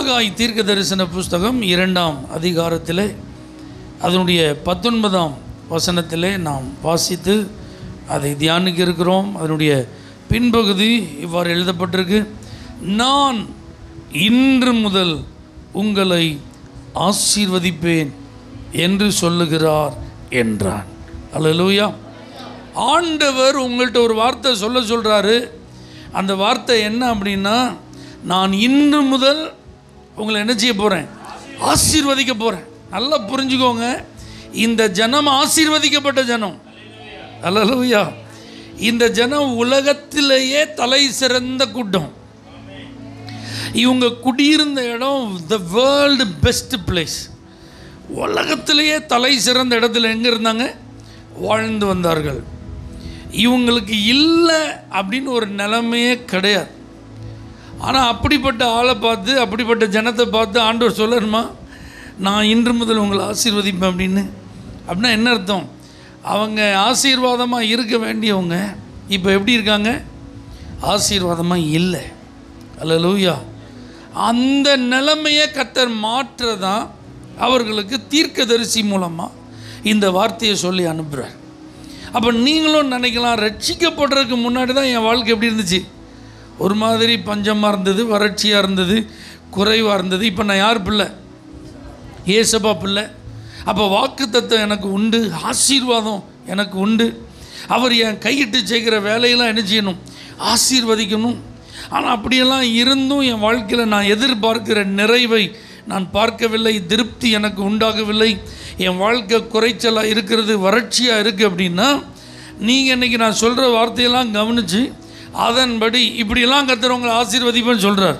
ஆகாய் தீர்க்க தரிசன புஸ்தகம் 2ஆம் அதிகாரத்திலே அதனுடைய 19ஆம் வசனத்திலே நாம் வாசித்து அதை தியானிக்க இருக்கிறோம். அதனுடைய பின்பகுதி இவ்வாறு எழுதப்பட்டிருக்கு: நான் இன்று முதல் உங்களை ஆசீர்வதிப்பேன் என்று சொல்லுகிறார் என்றான். அல்லேலூயா. ஆண்டவர் உங்கள்கிட்ட ஒரு வார்த்தை சொல்கிறாரு. அந்த வார்த்தை என்ன அப்படின்னா, நான் இன்று முதல் உங்களை என்ன செய்ய போகிறேன்? ஆசீர்வதிக்க போகிறேன். நல்லா புரிஞ்சுக்கோங்க, இந்த ஜனம் ஆசீர்வதிக்கப்பட்ட ஜனம். அல்லேலூயா. இந்த ஜனம் உலகத்திலேயே தலை சிறந்த கூட்டம். இவங்க குடியிருந்த இடம் த வேர்ல்டு பெஸ்ட் பிளேஸ். உலகத்திலேயே தலை சிறந்த இடத்துல எங்கே இருந்தாங்க? வாழ்ந்து வந்தார்கள். இவங்களுக்கு இல்லை அப்படின்னு ஒரு நிலைமையே கிடையாது. ஆனால் அப்படிப்பட்ட ஆளை பார்த்து, அப்படிப்பட்ட ஜனத்தை பார்த்து ஆண்டவர் சொல்லணுமா, நான் இன்று முதல் உங்களை ஆசீர்வதிப்பேன் அப்படின்னு? அப்படின்னா என்ன அர்த்தம்? அவங்க ஆசீர்வாதமாக இருக்க வேண்டியவங்க இப்போ எப்படி இருக்காங்க? ஆசீர்வாதமாக இல்லை. அல்லேலூயா. அந்த நிலைமையை கர்த்தர் மாற்றதான் அவர்களுக்கு தீர்க்கதரிசி மூலமாக இந்த வார்த்தையை சொல்லி அனுப்புகிறார். அப்போ நீங்களும் நினைக்கலாம், ரட்சிக்கப்படுறதுக்கு முன்னாடி தான் என் வாழ்க்கை எப்படி இருந்துச்சு? ஒரு மாதிரி பஞ்சமாக இருந்தது, வறட்சியாக இருந்தது, குறைவாக இருந்தது. இப்போ நான் யார் பிள்ளை? ஏசப்பா பிள்ளை. அப்போ வாக்குத்தத்தம் எனக்கு உண்டு, ஆசீர்வாதம் எனக்கு உண்டு. அவர் என் கையிட்டு செய்கிற வேலையெல்லாம் என்ன செய்யணும்? ஆசீர்வதிக்கணும். ஆனால் அப்படியெல்லாம் இருந்தும் என் வாழ்க்கையில் நான் எதிர்பார்க்கிற நிறைவை நான் பார்க்கவில்லை, திருப்தி எனக்கு உண்டாகவில்லை, என் வாழ்க்கை குறைச்சலாக இருக்கிறது, வறட்சியாக இருக்குது அப்படின்னா, நீங்கள் இன்றைக்கி நான் சொல்கிற வார்த்தையெல்லாம் கவனித்து அதன்படி இப்படியெல்லாம் கர்த்தர் உங்களை ஆசீர்வதிப்பேன்னு சொல்கிறார்.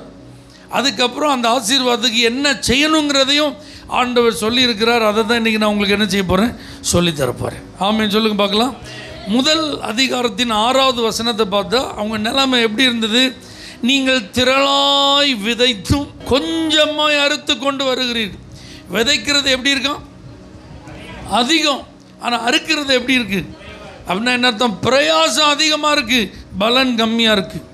அதுக்கப்புறம் அந்த ஆசீர்வாதத்துக்கு என்ன செய்யணுங்கிறதையும் ஆண்டவர் சொல்லியிருக்கிறார். அதை தான் இன்றைக்கி நான் உங்களுக்கு என்ன செய்ய போகிறேன்? சொல்லித்தரப்போகிறேன். ஆமென் சொல்லுங்க பார்க்கலாம். முதல் அதிகாரத்தின் 6வது வசனத்தை பார்த்தா அவங்க நிலைமை எப்படி இருந்தது? நீங்கள் திரளாய் விதைத்தும் கொஞ்சமாய் அறுத்து கொண்டு வருகிறீர்கள். விதைக்கிறது எப்படி இருக்கும்? அதிகம். ஆனால் அறுக்கிறது எப்படி இருக்குது அப்படின்னா என்ன அர்த்தம்? பிரயாசம் அதிகமாக இருக்குது, பலன் கம்மியாக இருக்குது.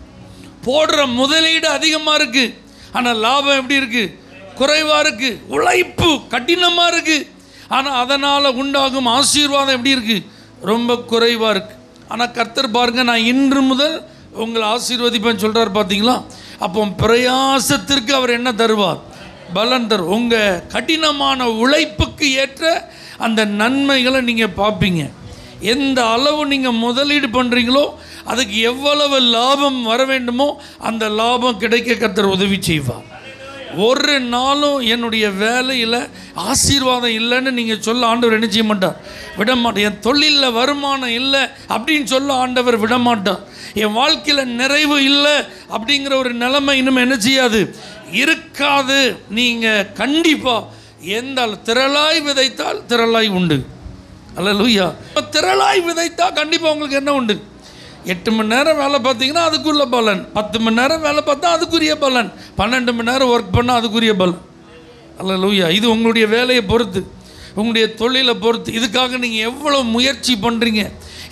போடுற முதலீடு அதிகமாக இருக்குது, ஆனால் லாபம் எப்படி இருக்குது? குறைவாக இருக்குது. உழைப்பு கடினமாக இருக்குது, ஆனால் அதனால் உண்டாகும் ஆசீர்வாதம் எப்படி இருக்குது? ரொம்ப குறைவாக இருக்குது. ஆனால் கர்த்தர் பாருங்கள், நான் இன்று முதல் உங்களை ஆசீர்வதிப்பேன்னு சொல்கிறார். பார்த்தீங்களா? அப்போ பிரயாசத்திற்கு அவர் என்ன தருவார்? பலன் தரும். உங்கள் கடினமான உழைப்புக்கு ஏற்ற அந்த நன்மைகளை நீங்கள் பார்ப்பீங்க. எந்த அளவு நீங்கள் முதலீடு பண்ணுறீங்களோ அதுக்கு எவ்வளவு லாபம் வர வேண்டுமோ அந்த லாபம் கிடைக்க கர்த்தர் உதவி செய்வார். ஒரு நாளும் என்னுடைய வேலையில் ஆசீர்வாதம் இல்லைன்னு நீங்கள் சொல்ல ஆண்டவர் என்ன செய்ய மாட்டார்? விடமாட்டார். என் தொழிலில் வருமானம் இல்லை அப்படின்னு சொல்ல ஆண்டவர் விடமாட்டார். என் வாழ்க்கையில் நிறைவு இல்லை அப்படிங்கிற ஒரு நிலைமை இன்னும் என்ன செய்யாது? இருக்காது. நீங்கள் கண்டிப்பாக எந்த திரளாய் விதைத்தால் திரளாய் உண்டு. அல்லேலூயா. திரளாய் விதைத்தால் கண்டிப்பாக உங்களுக்கு என்ன உண்டு? 8 மணி நேரம் வேலை பார்த்தீங்கன்னா அதுக்குள்ள பலன், 10 மணி நேரம் வேலை பார்த்தா அதுக்குரிய பலன், 12 மணி நேரம் ஒர்க் பண்ணால் அதுக்குரிய பலன். அல்லேலூயா. இது உங்களுடைய வேலையை பொறுத்து, உங்களுடைய தொழிலை பொறுத்து. இதுக்காக நீங்கள் எவ்வளோ முயற்சி பண்ணுறீங்க,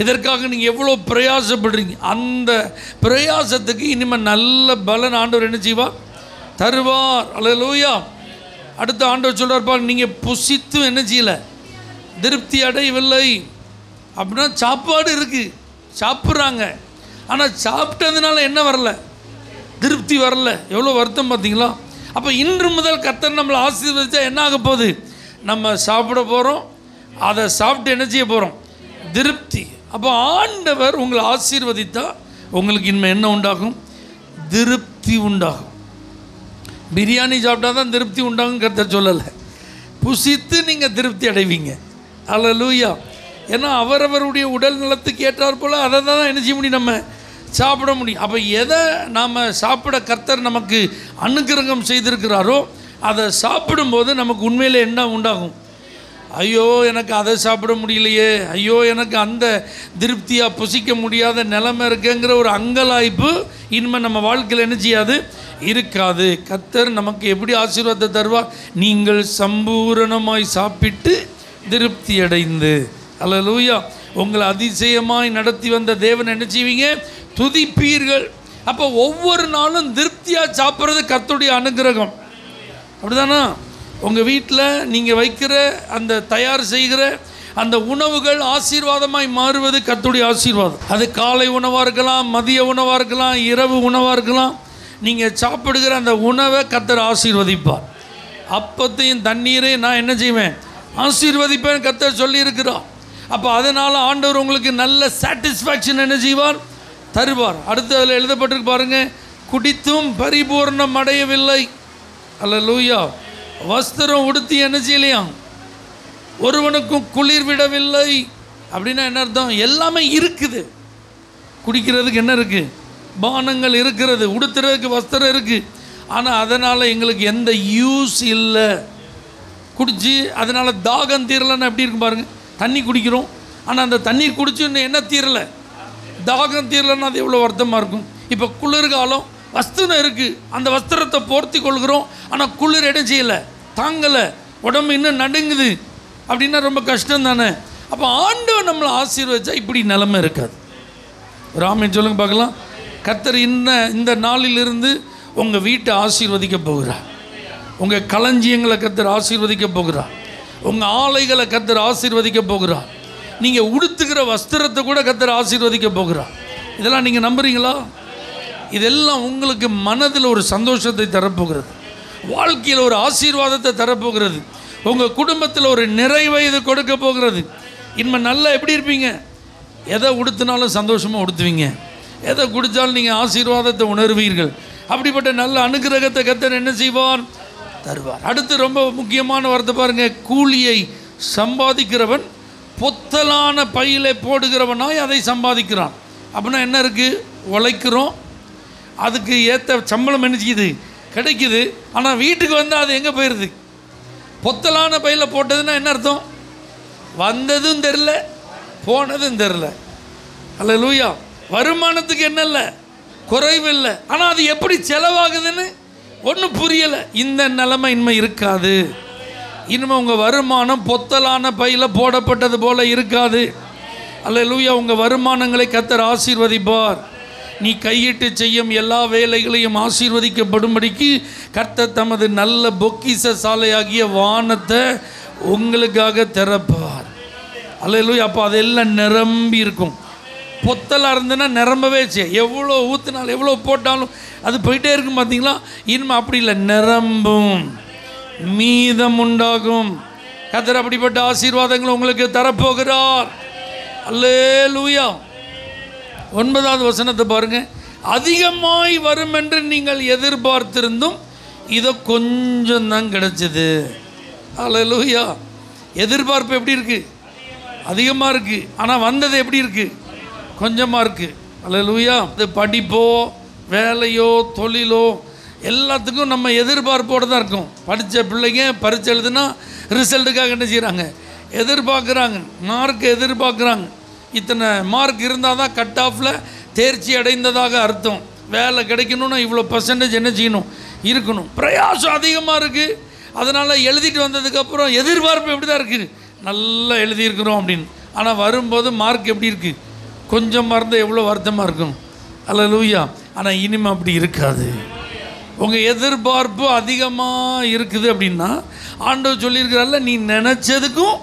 இதற்காக நீங்கள் எவ்வளோ பிரயாசப்படுறீங்க, அந்த பிரயாசத்துக்கு இனிமேல் நல்ல பலன் ஆண்டவர் என்ன செய்வார்? தருவார். அல்லேலூயா. அடுத்த ஆண்டவர் சொல்கிறார், நீங்கள் புசித்து என்ன செய்யலை? திருப்தி அடையவில்லை. அப்படின்னா சாப்பாடு இருக்குது, சாப்பிட்றாங்க, ஆனால் சாப்பிட்டதுனால என்ன வரல? திருப்தி வரல. எவ்வளோ வருத்தம் பார்த்தீங்களா? அப்போ இன்று முதல் கர்த்தர் நம்மளை ஆசீர்வதித்தா என்ன ஆக போகுது? நம்ம சாப்பிட போகிறோம், அதை சாப்பிட்டு என்ன செய்ய போகிறோம்? திருப்தி. அப்போ ஆண்டவர் உங்களை ஆசீர்வதித்தா உங்களுக்கு இனிமேல் என்ன உண்டாகும்? திருப்தி உண்டாகும். பிரியாணி சாப்பிட்டா தான் திருப்தி உண்டாகும் கர்த்தர் சொல்லலை. புசித்து நீங்கள் திருப்தி அடைவீங்க. அல்லேலூயா. ஏன்னா அவரவருடைய உடல் நலத்துக்கு ஏற்றார் போல் அதை தான் என்ன செய்ய முடியும்? நம்ம சாப்பிட முடியும். அப்போ எதை நாம் சாப்பிட கர்த்தர் நமக்கு அனுக்கிரகம் செய்திருக்கிறாரோ அதை சாப்பிடும்போது நமக்கு உண்மையிலே என்ன உண்டாகும்? ஐயோ எனக்கு அதை சாப்பிட முடியலையே, ஐயோ எனக்கு அந்த திருப்தியாக புசிக்க முடியாத நிலைமை இருக்குங்கிற ஒரு அங்கலாய்ப்பு இனிமேல் நம்ம வாழ்க்கையில் என்ன செய்யாது? இருக்காது. கர்த்தர் நமக்கு எப்படி ஆசீர்வாதத்தை தருவார்? நீங்கள் சம்பூரணமாய் சாப்பிட்டு திருப்தி அடைந்து. அல்லேலூயா. உங்களை அதிசயமாய் நடத்தி வந்த தேவன் என்ன செய்வீங்க? துதிப்பீர்கள். அப்போ ஒவ்வொரு நாளும் திருப்தியாக சாப்பிட்றது கர்த்தருடைய அனுக்கிரகம். அப்படிதானா? உங்கள் வீட்டில் நீங்கள் வைக்கிற அந்த தயார் செய்கிற அந்த உணவுகள் ஆசீர்வாதமாய் மாறுவது கர்த்தருடைய ஆசீர்வாதம். அது காலை உணவாக இருக்கலாம், மதிய உணவாக இருக்கலாம், இரவு உணவாக இருக்கலாம். நீங்கள் சாப்பிடுகிற அந்த உணவை கர்த்தர் ஆசீர்வதிப்பார். அப்பத்தையும் தண்ணீரையும் நான் என்ன செய்வேன்? ஆசீர்வதிப்பேன் கர்த்தர் சொல்லியிருக்கிறார். அப்போ அதனால் ஆண்டவர் உங்களுக்கு நல்ல சாட்டிஸ்ஃபேக்ஷன் என்ன செய்வார்? தருவார். அடுத்து அதில் எழுதப்பட்டிருக்கு பாருங்கள், குடித்தும் பரிபூர்ணம் அடையவில்லை. அல்லேலூயா. வஸ்திரம் உடுத்தி என்ன செய்யலையாம்? ஒருவனுக்கும் குளிர் விடவில்லை. அப்படின்னா என்ன அர்த்தம்? எல்லாமே இருக்குது. குடிக்கிறதுக்கு என்ன இருக்குது? பானங்கள் இருக்கிறது, உடுத்துறதுக்கு வஸ்திரம் இருக்குது. ஆனால் அதனால் எங்களுக்கு எந்த யூஸ் இல்லை. குடிச்சு அதனால் தாகம் தீரலைன்னு எப்படி இருக்கு பாருங்கள். தண்ணி குடிக்கிறோம், ஆனால் அந்த தண்ணீர் குடிச்சு இன்னும் என்ன தீரலை? தாகம் தீரலைன்னா அது எவ்வளோ வருத்தமாக இருக்கும். இப்போ குளிர்காலம், வஸ்திரம் இருக்குது, அந்த வஸ்திரத்தை போர்த்தி கொள்கிறோம், ஆனால் குளிர் இடம் செய்யலை, தாங்கலை, உடம்பு இன்னும் நடுங்குது. அப்படின்னா ரொம்ப கஷ்டம் தானே. அப்போ ஆண்டவர் நம்மளை ஆசீர்வதிச்சா இப்படி நிலைமை இருக்காது. ராமன் சொல்லுங்க பார்க்கலாம். கர்த்தர் இந்த நாளிலிருந்து உங்கள் வீட்டை ஆசீர்வதிக்க போகிறார். உங்கள் களஞ்சியங்களை கர்த்தர் ஆசீர்வதிக்க போகிறார். உங்கள் ஆலைகளை கர்த்தர் ஆசீர்வதிக்க போகிறார். நீங்கள் உடுத்துக்கிற வஸ்திரத்தை கூட கர்த்தர் ஆசீர்வதிக்க போகிறார். இதெல்லாம் நீங்கள் நம்புறீங்களா? இதெல்லாம் உங்களுக்கு மனதில் ஒரு சந்தோஷத்தை தரப்போகிறது, வாழ்க்கையில் ஒரு ஆசீர்வாதத்தை தரப்போகிறது, உங்கள் குடும்பத்தில் ஒரு நிறைவை இது கொடுக்க போகிறது. இனிமேல் நல்லா எப்படி இருப்பீங்க? எதை உடுத்தினாலும் சந்தோஷமாக உடுத்துவீங்க, எதை குடித்தாலும் நீங்கள் ஆசீர்வாதத்தை உணர்வீர்கள். அப்படிப்பட்ட நல்ல அனுகிரகத்தை கர்த்தர் என்ன செய்வார்? தருவார். அடுத்து ரொம்ப முக்கியமான வார்த்தை பாருங்கள். கூலியை சம்பாதிக்கிறவன் பொத்தலான பையிலே போடுகிறவனாய் அதை சம்பாதிக்கிறான். அப்படின்னா என்ன இருக்குது? உழைக்கிறோம், அதுக்கு ஏற்ற சம்பளம் என்ன செய்யுது? கிடைக்குது. ஆனால் வீட்டுக்கு வந்தால் அது எங்கே போயிடுது? பொத்தலான பையில் போட்டதுன்னா என்ன அர்த்தம்? வந்ததும் தெரில, போனதும் தெரில. அல்லேலூயா. வருமானத்துக்கு என்ன இல்லை? குறைவு இல்லை. ஆனால் அது எப்படி செலவாகுதுன்னு ஒன்றும் புரியலை. இந்த நிலைமை இனிமே இருக்காது. இனிமேல் உங்கள் வருமானம் பொத்தலான பையில் போடப்பட்டது போல் இருக்காது. அல்லேலூயா. உங்கள் வருமானங்களை கர்த்தர் ஆசீர்வதிப்பார். நீ கையிட்டு செய்யும் எல்லா வேலைகளையும் ஆசீர்வதிக்கப்படும்படிக்கு கர்த்தர் தமது நல்ல பொக்கிஷ சாலையாகிய வானத்தை உங்களுக்காக திறப்பார். அல்லேலூயா. அப்போ அதெல்லாம் நிரம்பி இருக்கும். பொத்தலாக இருந்ததுன்னா நிரம்பவே செய்யும். எவ்வளோ ஊற்றினாலும் எவ்வளோ போட்டாலும் அது போயிட்டே இருக்கும். பார்த்தீங்களா? இனிமே அப்படி இல்லை, நிரம்பும், மீதம் உண்டாகும். கர்த்தர் அப்படிப்பட்ட ஆசீர்வாதங்களை உங்களுக்கு தரப்போகிறார். அல்லேலூயா. 9வது வசனத்தை பாருங்க. அதிகமாய் வரும் என்று நீங்கள் எதிர்பார்த்திருந்தும் இதோ கொஞ்சம் தான் கிடைச்சது. அல்லேலூயா. எதிர்பார்ப்பு எப்படி இருக்கு? அதிகமாக இருக்கு. ஆனால் வந்தது எப்படி இருக்கு? கொஞ்சமாக இருக்கு. அல்லேலூயா. அது படிப்போ வேலையோ தொழிலோ எல்லாத்துக்கும் நம்ம எதிர்பார்ப்போடு தான் இருக்கும். படித்த பிள்ளைங்க பரீட்சை எழுதுனா ரிசல்ட்டுக்காக என்ன செய்கிறாங்க? எதிர்பார்க்குறாங்க, மார்க் எதிர்பார்க்குறாங்க. இத்தனை மார்க் இருந்தால் தான் கட் ஆஃபில் தேர்ச்சி அடைந்ததாக அர்த்தம். வேலை கிடைக்கணும்னா இவ்வளோ பர்சன்டேஜ் என்ன செய்யணும்? இருக்கணும். பிரயாசம் அதிகமாக இருக்குது. அதனால் எழுதிட்டு வந்ததுக்கப்புறம் எதிர்பார்ப்பு எப்படி தான் இருக்குது? நல்லா எழுதியிருக்கிறோம் அப்படின்னு. ஆனால் வரும்போது மார்க் எப்படி இருக்குது? கொஞ்சம் மறந்தால் எவ்வளோ வருத்தமாக இருக்கும். அல்லேலூயா. ஆனால் இனிமே அப்படி இருக்காது. உங்கள் எதிர்பார்ப்பு அதிகமாக இருக்குது அப்படின்னா ஆண்டவர் சொல்லியிருக்கிறார்ல, நீ நினச்சதுக்கும்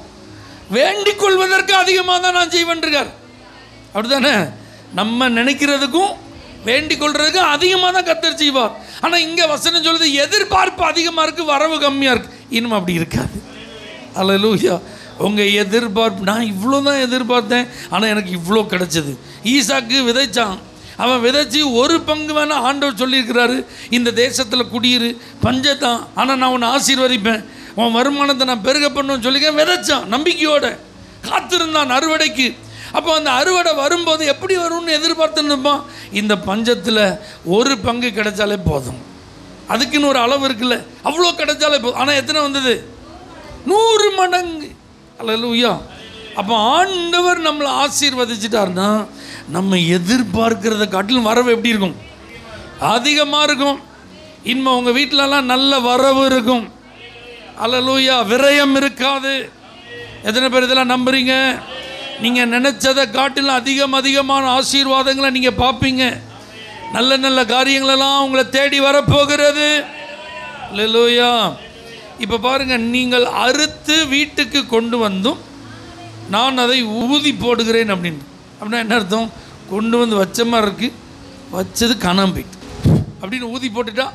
வேண்டிக் கொள்வதற்கு அதிகமாக தான் நான் செய்வேன்றிருக்கார். அப்படி தானே? நம்ம நினைக்கிறதுக்கும் வேண்டிக் கொள்றதுக்கும் அதிகமாக தான் கர்த்தர் செய்வார். ஆனால் இங்கே வசனம் சொல்லுது எதிர்பார்ப்பு அதிகமாக இருக்குது, வரவு கம்மியாக இருக்குது. இன்னும் அப்படி இருக்காது. அல்லேலூயா. உங்கள் எதிர்பார்ப்பு, நான் இவ்வளோ தான் எதிர்பார்த்தேன், ஆனால் எனக்கு இவ்வளோ கிடச்சிது. ஈசாக்கு விதைச்சான், அவன் விதைச்சி ஒரு பங்கு வேணால் ஆண்டவர் சொல்லியிருக்கிறாரு, இந்த தேசத்தில் குடியிரு, பஞ்சத்தான், ஆனால் நான் உன்னை ஆசீர்வதிப்பேன், உன் வருமானத்தை நான் பெருக பண்ணுன்னு சொல்லிக்க விதைச்சான். நம்பிக்கையோட காத்திருந்தான் அறுவடைக்கு. அப்போ அந்த அறுவடை வரும்போது எப்படி வரும்னு எதிர்பார்த்துருப்பான். இந்த பஞ்சத்தில் ஒரு பங்கு கிடைச்சாலே போதும், அதுக்குன்னு ஒரு அளவு இருக்குல்ல, அவ்வளோ கிடைச்சாலே போதும். ஆனால் எத்தனை வந்தது? 100 மடங்கு. அல்லேலூயா. அப்போ ஆண்டவர் நம்மளை ஆசீர்வதிச்சிட்டாருன்னா நம்ம எதிர்பார்க்கிறத காட்டிலும் வரவு எப்படி இருக்கும்? அதிகமாக இருக்கும். இனிமே உங்கள் வீட்டிலலாம் நல்ல வரவு இருக்கும். அல்லேலூயா. விரயம் இருக்காது. எத்தனை பேர் இதெல்லாம் நம்புறீங்க? நீங்கள் நினச்சதை காட்டிலும் அதிகமான ஆசீர்வாதங்களை நீங்கள் பார்ப்பீங்க. நல்ல நல்ல காரியங்களெல்லாம் உங்களை தேடி வரப்போகிறது. அல்லேலூயா. இப்போ பாருங்கள், நீங்கள் அறுத்து வீட்டுக்கு கொண்டு வந்தும் நான் அதை ஊதி போடுகிறேன் அப்படின்னா என்ன அர்த்தம்? கொண்டு வந்து வச்ச மாதிரி இருக்குது, வச்சது காணாம போயிட்டு அப்படின்னு ஊதி போட்டுட்டா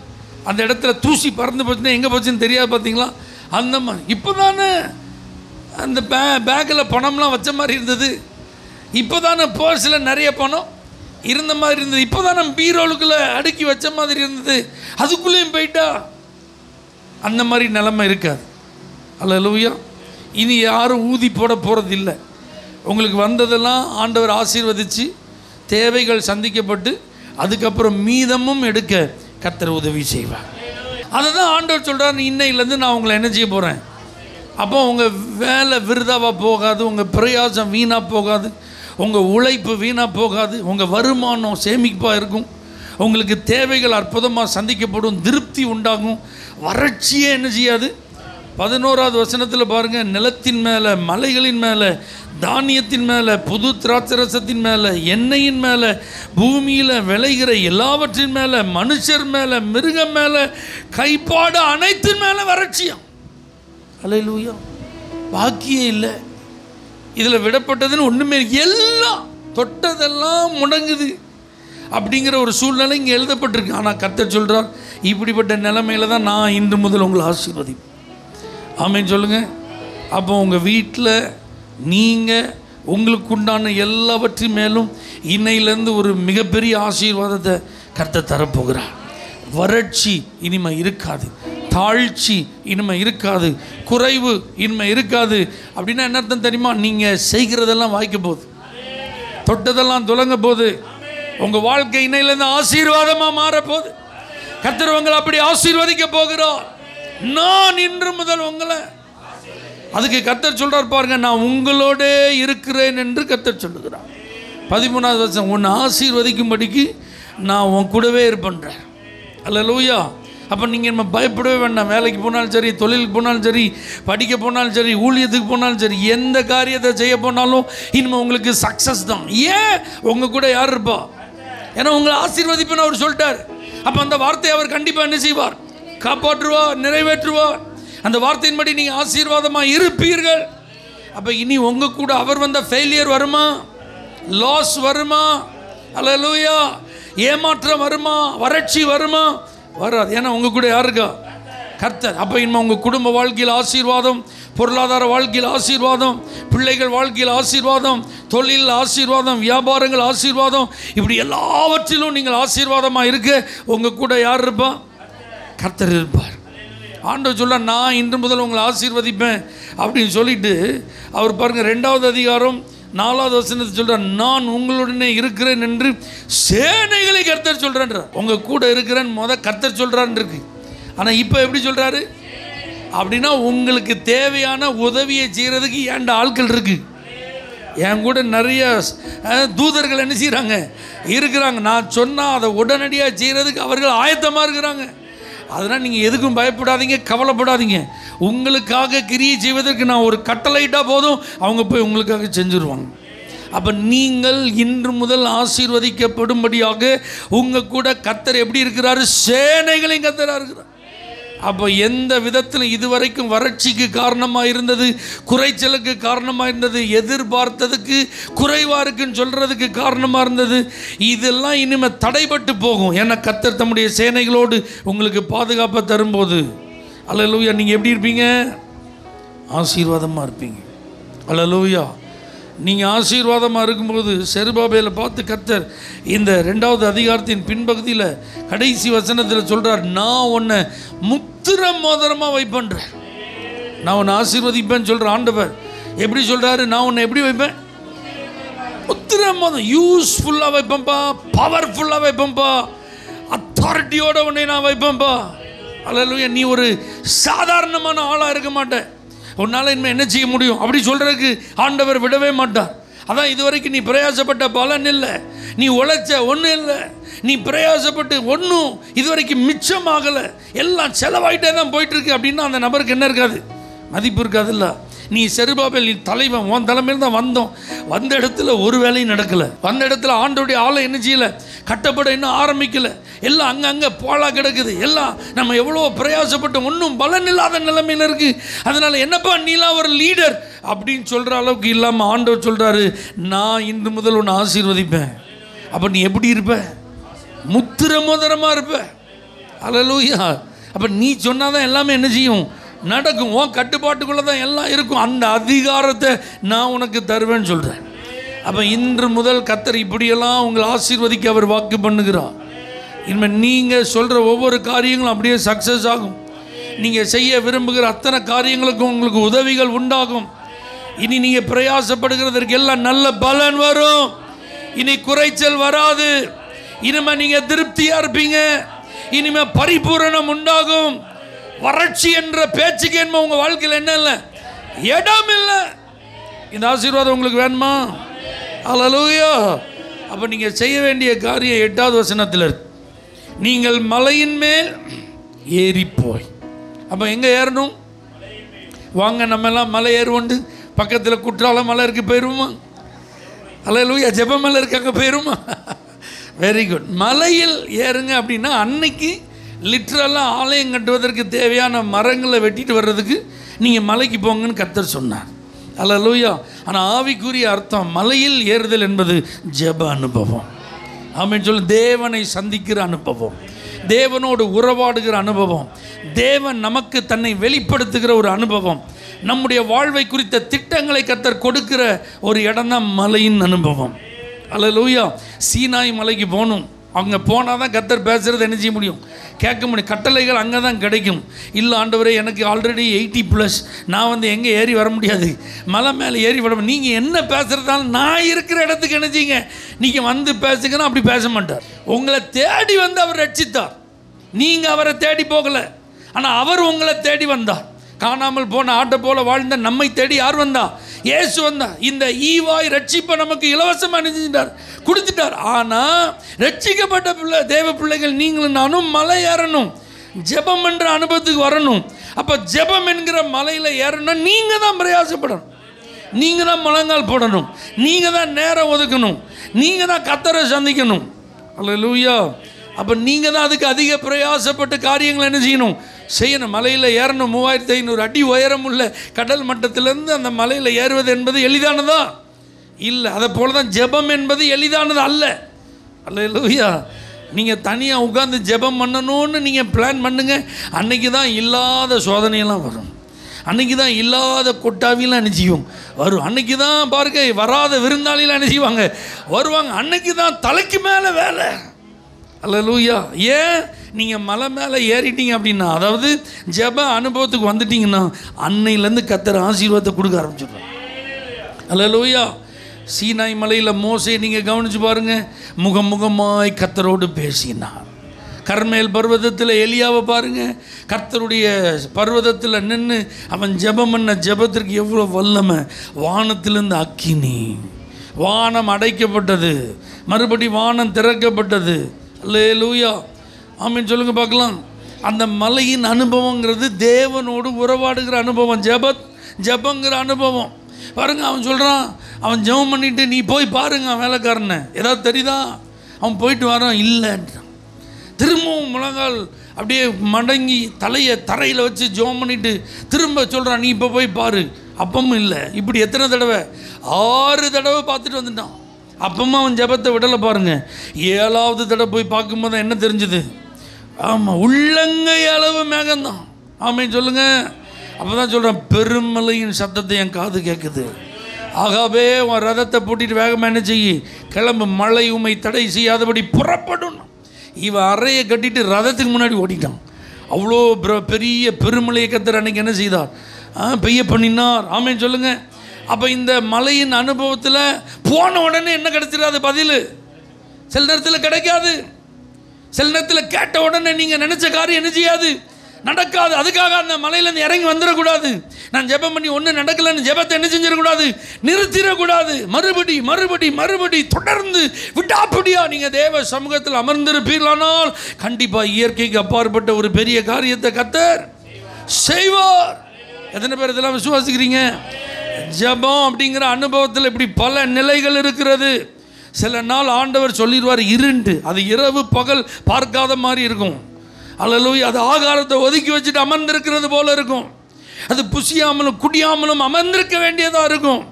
அந்த இடத்துல தூசி பறந்து போச்சுன்னா எங்கே போச்சுன்னு தெரியாது. பார்த்தீங்களா? அந்த மாதிரி இப்போ தானே அந்த பேக்கில் பணம்லாம் வச்ச மாதிரி இருந்தது, இப்போ தானே பர்ஸில் நிறைய பணம் இருந்த மாதிரி இருந்தது, இப்போ தானே பீரோலுக்குள்ளே அடுக்கி வச்ச மாதிரி இருந்தது, அதுக்குள்ளேயும் போயிட்டா அந்த மாதிரி நிலைமை இருக்காது. அல்லேலூயா. இனி யாரும் ஊதி போட போகிறது இல்லை. உங்களுக்கு வந்ததெல்லாம் ஆண்டவர் ஆசீர்வதித்து தேவைகள் சந்திக்கப்பட்டு அதுக்கப்புறம் மீதமும் எடுக்க கர்த்தர் உதவி செய்வார். அதை தான் ஆண்டவர் சொல்கிறார், இன்னையிலேருந்து நான் உங்களை என்ன செய்ய போகிறேன். அப்போ உங்கள் வேலை விருதாவாக போகாது, உங்கள் பிரயாசம் வீணாக போகாது, உங்கள் உழைப்பு வீணாக போகாது, உங்கள் வருமானம் சேமிப்பாக இருக்கும், உங்களுக்கு தேவைகள் அற்புதமாக சந்திக்கப்படும், திருப்தி உண்டாகும், வறட்சியே என்ன செய்யாது. 11வது வசனத்தில் பாருங்கள், நிலத்தின் மேலே, மலைகளின் மேலே, தானியத்தின் மேலே, புது திராட்சரசத்தின் மேலே, எண்ணெயின் மேலே, பூமியில் விளைகிற எல்லாவற்றின் மேலே, மனுஷர் மேலே, மிருகம் மேலே, கைப்பாடு அனைத்தின் மேலே வறட்சியா. அல்லேலூயா. பாக்கியே இல்லை. இதில் விடப்பட்டதுன்னு ஒன்றுமே, எல்லாம் தொட்டதெல்லாம் முடங்குது அப்படிங்கிற ஒரு சூழ்நிலை இங்கே எழுதப்பட்டிருக்கு. ஆனால் கர்த்தர் சொல்கிறார், இப்படிப்பட்ட நிலைமையில தான் நான் இன்று முதல் உங்களை ஆசீர்வதிப்பேன். ஆமென் சொல்லுங்கள். அப்போ உங்கள் வீட்டில் நீங்கள் உங்களுக்கு உண்டான எல்லாவற்றின் மேலும் இன்னையிலேருந்து ஒரு மிகப்பெரிய ஆசீர்வாதத்தை கர்த்தர் தரப்போகிறார். வறட்சி இனிமே இருக்காது, தாழ்ச்சி இனிமே இருக்காது, குறைவு இனிமே இருக்காது. அப்படின்னா என்ன அர்த்தம் தெரியுமா? நீங்கள் செய்கிறதெல்லாம் வாய்க்க போகுது, தொட்டதெல்லாம் துலங்க போகுது, உங்கள் வாழ்க்கை இன்னையிலேருந்து ஆசீர்வாதமாக மாறப்போகுது. கர்த்தர் உங்களை அப்படி ஆசீர்வதிக்க போகிறார். நான் இன்று முதல் உங்களை, அதுக்கு கர்த்தர் சொல்றார் பாருங்க, நான் உங்களோட இருக்கிறேன் என்று கர்த்தர் சொல்லுகிறார். 13வது வசனம், உன்னை ஆசீர்வதிக்கும்படிக்கு நான் உன் கூடவே இருப்பேன். அல்லேலூயா. அப்போ நீங்கள் நம்ம பயப்படவே வேண்டாம். வேலைக்கு போனாலும் சரி, தொழிலுக்கு போனாலும் சரி, படிக்க போனாலும் சரி, ஊழியத்துக்கு போனாலும் சரி, எந்த காரியத்தை செய்ய போனாலும் இனிமேல் உங்களுக்கு சக்ஸஸ் தான். ஏன்? உங்கள் கூட யார் இருப்பா? ஏன்னா உங்களை ஆசீர்வதிப்புன்னு அவர் சொல்லிட்டார். அப்போ அந்த வார்த்தையை அவர் கண்டிப்பாக என்ன செய்வார்? காப்பாற்றுவார், நிறைவேற்றுவார். அந்த வார்த்தையின்படி நீங்கள் ஆசீர்வாதமாக இருப்பீர்கள். அப்போ இனி உங்கள் கூட அவர் வந்த ஃபெயிலியர் வருமா? லாஸ் வருமா? அல்லேலூயா. ஏமாற்றம் வருமா? வறட்சி வருமா? வராது. ஏன்னா உங்கள் கூட யார் இருக்கா? கர்த்தர். அப்போ இனிமே உங்கள் குடும்ப வாழ்க்கையில் ஆசீர்வாதம், பொருளாதார வாழ்க்கையில் ஆசீர்வாதம், பிள்ளைகள் வாழ்க்கையில் ஆசீர்வாதம், தொழில் ஆசீர்வாதம், வியாபாரங்கள் ஆசீர்வாதம், இப்படி எல்லாவற்றிலும் நீங்கள் ஆசீர்வாதமாக இருக்க உங்கள் கூட யார் இருப்பா? கர்த்தர் இருப்பார். ஆண்டவர் சொல்ல, நான் இன்று முதல் உங்களை ஆசீர்வதிப்பேன் அப்படின்னு சொல்லிட்டு அவர் பாருங்கள் 2வது அதிகாரம் 4வது வசனத்தை சொல்கிறார், நான் உங்களுடனே இருக்கிறேன் என்று சேனைகளை கர்த்தர் சொல்கிறேன்றார். உங்கள் கூட இருக்கிறேன்னு கர்த்தர் சொல்கிறான்னு இருக்கு. ஆனால் இப்போ எப்படி சொல்கிறாரு அப்படின்னா, உங்களுக்கு தேவையான உதவியை செய்கிறதுக்கு ஏண்ட ஆட்கள் இருக்குது. என் கூட நிறைய தூதர்கள் என்ன செய்கிறாங்க? இருக்கிறாங்க. நான் சொன்னால் அதை உடனடியாக செய்கிறதுக்கு அவர்கள் ஆயத்தமாக இருக்கிறாங்க. அதனால் நீங்கள் எதுக்கும் பயப்படாதீங்க, கவலைப்படாதீங்க. உங்களுக்காக கிரியை செய்வதற்கு நான் ஒரு கட்டளையிட்டால் போதும், அவங்க போய் உங்களுக்காக செஞ்சுருவாங்க. அப்போ நீங்கள் இன்று முதல் ஆசீர்வதிக்கப்படும்படியாக உங்கள் கூட கர்த்தர் எப்படி இருக்கிறாரு? சேனைகளையும் கர்த்தராக இருக்கிறார். அப்போ எந்த விதத்தில் இதுவரைக்கும் வறட்சிக்கு காரணமாக இருந்தது, குறைச்சலுக்கு காரணமாக இருந்தது, எதிர்பார்த்ததுக்கு குறைவாக இருக்குன்னு சொல்கிறதுக்கு காரணமாக இருந்தது, இதெல்லாம் இனிமேல் தடைபட்டு போகும். ஏன்னா கர்த்தர் தம்முடைய சேனைகளோடு உங்களுக்கு பாதுகாப்பை தரும்போது, அல்லேலூயா, நீங்கள் எப்படி இருப்பீங்க? ஆசீர்வாதமாக இருப்பீங்க. அல்லேலூயா. நீங்கள் ஆசீர்வாதமாக இருக்கும்போது செருபாபேலை பார்த்து கர்த்தர் இந்த 2வது அதிகாரத்தின் பின்பகுதியில் கடைசி வசனத்தில் சொல்கிறார், நான் உன்னை முத்திர மோதிரமாக வைப்பேன். நான் உன்னை ஆசீர்வதிப்பேன்னு சொல்கிற ஆண்டவர் எப்படி சொல்கிறாரு? நான் உன்னை எப்படி வைப்பேன்? முத்திர மோதிரம். யூஸ்ஃபுல்லாக வைப்பேன்ப்பா, பவர்ஃபுல்லாக வைப்பேன்ப்பா, அத்தாரிட்டியோட உன்னை நான் வைப்பேன்ப்பா. அல்லேலூயா. நீ ஒரு சாதாரணமான ஆளாக இருக்க மாட்டேன். உன்னால் இனிமேல் என்ன செய்ய முடியும் அப்படி சொல்கிறதுக்கு ஆண்டவர் விடவே மாட்டார். அதான் இதுவரைக்கும் நீ பிரயாசப்பட்ட பலன் இல்லை, நீ உழைச்ச ஒன்றும் இல்லை, நீ பிரயாசப்பட்டு ஒன்றும் இதுவரைக்கும் மிச்சமாகலை, எல்லாம் செலவாயிட்டே தான் போயிட்டுருக்கு அப்படின்னா அந்த நபருக்கு என்ன இருக்காது? மதிப்பு இருக்காது. இல்லை, நீ செருபாபேல், நீ தலைவன், உன் தலைமையில் தான் வந்தோம். வந்த இடத்துல ஒரு வேலையும் நடக்கலை. வந்த இடத்துல ஆண்டோடைய ஆளை என்ன செய்யலை? கட்டப்பட இன்னும் ஆரம்பிக்கலை. எல்லாம் அங்கங்கே பாழாக கிடக்குது. எல்லாம் நம்ம எவ்வளோ பிரயாசப்பட்டு ஒன்றும் பலன் இல்லாத நிலைமையில் இருக்குது. அதனால் என்னப்பா நீலாம் ஒரு லீடர் அப்படின்னு சொல்கிற அளவுக்கு இல்லாமல் ஆண்டவர் சொல்கிறாரு, நான் இன்று முதல் ஒன்று ஆசீர்வதிப்பேன். அப்போ நீ எப்படி இருப்ப? முத்திர மோதிரமாக இருப்ப. அல்லேலூயா. அப்போ நீ சொன்னாதான் எல்லாமே என்ன செய்யும்? நடக்கும். உன் கட்டுப்பாட்டுக்குள்ளே தான் எல்லாம் இருக்கும். அந்த அதிகாரத்தை நான் உனக்கு தருவேன்னு சொல்கிறேன். அப்போ இன்று முதல் கர்த்தர் இப்படியெல்லாம் உங்களை ஆசீர்வதிக்க அவர் வாக்கு பண்ணுகிறார். இனிமேல் நீங்கள் சொல்கிற ஒவ்வொரு காரியங்களும் அப்படியே சக்ஸஸ் ஆகும். நீங்கள் செய்ய விரும்புகிற அத்தனை காரியங்களுக்கும் உங்களுக்கு உதவிகள் உண்டாகும். இனி நீங்கள் பிரயாசப்படுகிறதற்கு எல்லாம் நல்ல பலன் வரும். இனி குறைச்சல் வராது. இனிமேல் நீங்கள் திருப்தியாக இருப்பீங்க. இனிமேல் பரிபூரணம் உண்டாகும். வறட்சி என்ற பேச்சுக்கு என்ன உங்கள் வாழ்க்கையில் என்ன இல்லை? இடம் இல்லை. இந்த ஆசீர்வாதம் உங்களுக்கு வேணுமா? அல்லேலூயா. அப்போ நீங்கள் செய்ய வேண்டிய காரியம் 8வது வசனத்தில் இருக்கு. நீங்கள் மலையின் மேல் ஏறி போய். அப்போ எங்கே ஏறணும்? வாங்க நம்ம எல்லாம் மலை ஏறுவோண்டு. பக்கத்தில் குற்றால மலை இருக்கு, போயிடுவோமா? அல்லேலூயா. ஜெபமலை இருக்கு, அங்கே போயிடுமா? Very good. மலையில் ஏறுங்க அப்படின்னா அன்னைக்கு லிட்ரலாக ஆலயம் கட்டுவதற்கு தேவையான மரங்களை வெட்டிட்டு வர்றதுக்கு நீங்கள் மலைக்கு போங்கன்னு கர்த்தர் சொன்னார். அல்லேலூயா. ஆனால் ஆவிக்குரிய அர்த்தம் மலையில் ஏறுதல் என்பது ஜெப அனுபவம். ஆமென் சொல்லு. தேவனை சந்திக்கிற அனுபவம், தேவனோடு உறவாடுகிற அனுபவம், தேவன் நமக்கு தன்னை வெளிப்படுத்துகிற ஒரு அனுபவம், நம்முடைய வாழ்வை குறித்த திட்டங்களை கர்த்தர் கொடுக்கிற ஒரு இடம் தான் மலையின் அனுபவம். அல்லேலூயா. சீனாய் மலைக்கு போகணும். அங்கே போனால் தான் கர்த்தர் பேசுகிறது என்ன செய்ய முடியும்? கேட்க முடியும். கட்டளைகள் அங்கே தான் கிடைக்கும். இல்லை ஆண்டவரே, எனக்கு ஆல்ரெடி 80+, நான் எங்கே ஏறி வர முடியாது, மலை மேலே ஏறி வர. நீங்கள் என்ன பேசுகிறதாலும் நான் இருக்கிற இடத்துக்கு என்ன செய்யுங்க, நீங்கள் வந்து பேசுங்கன்னா அப்படி பேச மாட்டார். உங்களை தேடி வந்து அவர் ரட்சித்தார். நீங்கள் அவரை தேடி போகலை, ஆனால் அவர் உங்களை தேடி வந்தார். காணாமல் போன ஆட்டை போல வாழ்ந்த நம்மை தேடி யார் வந்தா? இயேசு வந்தா. இந்த ஈவாய் ரட்சிப்பை நமக்கு இலவசமாக நினைச்சிட்டார், கொடுத்துட்டார். ஆனால் ரட்சிக்கப்பட்ட தேவ பிள்ளைகள் நீங்களும் நானும் மலை ஏறணும், ஜெபம் என்ற அனுபவத்துக்கு வரணும். அப்போ ஜெபம் என்கிற மலையில் ஏறணும். நீங்கள் தான் பிரயாசப்படணும், நீங்கள் தான் முழங்கால் போடணும், நீங்கள் தான் நேரம் ஒதுக்கணும், நீங்கள் தான் கர்த்தரை சந்திக்கணும். அல்லேலூயா. அப்போ நீங்கள் தான் அதுக்கு அதிக பிரயாசப்பட்டு காரியங்களை என்ன செய்யணும்? செய்யணும். மலையில் ஏறணும். 3500 அடி உயரம் உள்ள கடல் மட்டத்திலேருந்து அந்த மலையில் ஏறுவது என்பது எளிதானதா? இல்லை. அதை போல தான் ஜெபம் என்பது எளிதானது அல்ல. அல்லேலூயா. நீங்கள் தனியாக உட்காந்து ஜெபம் பண்ணணும்னு நீங்கள் பிளான் பண்ணுங்க. அன்னைக்கு தான் இல்லாத சோதனையெல்லாம் வரும். அன்னைக்கு தான் இல்லாத கொட்டாவிலாம் என்ன செய்யும்? வரும். அன்னைக்கு தான் பாருங்க, வராத விருந்தாளிலாம் என்ன செய்வாங்க? வருவாங்க. அன்னைக்கு தான் தலைக்கு மேலே வேலை. அல்லேலூயா. ஏன்? நீங்கள் மலை மேலே ஏறிட்டீங்க அப்படின்னா, அதாவது ஜெப அனுபவத்துக்கு வந்துட்டீங்கன்னா அன்னையிலேருந்து கர்த்தர் ஆசீர்வாதத்தை கொடுக்க ஆரம்பிச்சிடுறாங்க. அல்லேலூயா. சீனாய் மலையில் மோசே நீங்கள் கவனித்து பாருங்கள், முகமுகமாய் கர்த்தரோடு பேசினார். கர்மேல் பர்வதத்தில் எலியாவை பாருங்கள், கர்த்தருடைய பர்வதத்தில் நின்று அவன் ஜெபம் பண்ண ஜெபத்திற்கு எவ்வளோ வல்லமை. வானத்திலிருந்து அக்கினி, வானம் அடைக்கப்பட்டது, மறுபடி வானம் திறக்கப்பட்டது. அல்லேலூயா. ஆமென் சொல்லுங்க பார்க்கலாம். அந்த மலையின் அனுபவங்கிறது தேவனோடு உறவாடுகிற அனுபவம், ஜெபங்கிற அனுபவம். பாருங்க, அவன் சொல்கிறான், அவன் ஜெபம் பண்ணிட்டு நீ போய் பாருங்க வேலைக்காரனை, ஏதாவது தெரியுதா? அவன் போயிட்டு வரான், இல்லைன்றான். திரும்பவும் முழங்கால் அப்படியே மடங்கி தலையை தரையில் வச்சு ஜெபம் பண்ணிட்டு திரும்ப சொல்கிறான், நீ இப்போ போய் பாரு. அப்பமும் இல்லை. இப்படி எத்தனை தடவை? 6 தடவை பார்த்துட்டு வந்துட்டான். அப்பமா அவன் ஜெபத்தை விடலை பாருங்க. 7வது தடவை போய் பார்க்கும்போது என்ன தெரிஞ்சுது? ஆமாம், உள்ளங்கை அளவு மேகம்தான். ஆமென் சொல்லுங்க. அப்போ தான் சொல்கிறேன், பெருமலையின் சத்தத்தை என் காது கேட்குது. ஆகாவே உன் ரதத்தை பூட்டிட்டு வேகமாக என்ன செய்யி, கிளம்பு, மழை உமை தடை செய்யாதபடி புறப்படும். இவன் அறையை கட்டிட்டு ரதத்துக்கு முன்னாடி ஓடிட்டான். அவ்வளோ பெரிய பெருமலையை கர்த்தர் அன்னைக்கு என்ன செய்தார்? பெய்ய பண்ணினார். ஆமென் சொல்லுங்க. அப்போ இந்த மலையின் அனுபவத்தில் போன உடனே என்ன கிடைச்சிடாது? பதில் சில நேரத்தில் கிடைக்காது. சில நேரத்தில் கேட்ட உடனே நீங்கள் நினச்ச காரியம் என்ன செய்யாது? நடக்காது. அதுக்காக அந்த மலையிலேருந்து இறங்கி வந்துடக்கூடாது. நான் ஜெபம் பண்ணி ஒன்றும் நடக்கலைன்னு ஜெபத்தை என்ன செஞ்சிடக்கூடாது? நிறுத்திடக்கூடாது. மறுபடி தொடர்ந்து விடாப்பிடியா நீங்கள் தேவ சமூகத்தில் அமர்ந்திருப்பீர்களானால் கண்டிப்பாக இயற்கைக்கு அப்பாற்பட்ட ஒரு பெரிய காரியத்தை கர்த்தர் செய்வார். எத்தனை பேர் இதெல்லாம் விசுவாசிக்கிறீங்க? ஜெபம் அப்படிங்கிற அனுபவத்தில் இப்படி பல நிலைகள் இருக்கிறது. சில நாள் ஆண்டவர் சொல்லிடுவார் இருண்டு, அது இரவு பகல் பார்க்காத மாதிரி இருக்கும். அல்லேலூயா. அது ஆகாரத்தை ஒதுக்கி வச்சுட்டு அமர்ந்திருக்கிறது போல இருக்கும். அது புசியாமலும் குடியாமலும் அமர்ந்திருக்க வேண்டியதாக இருக்கும்.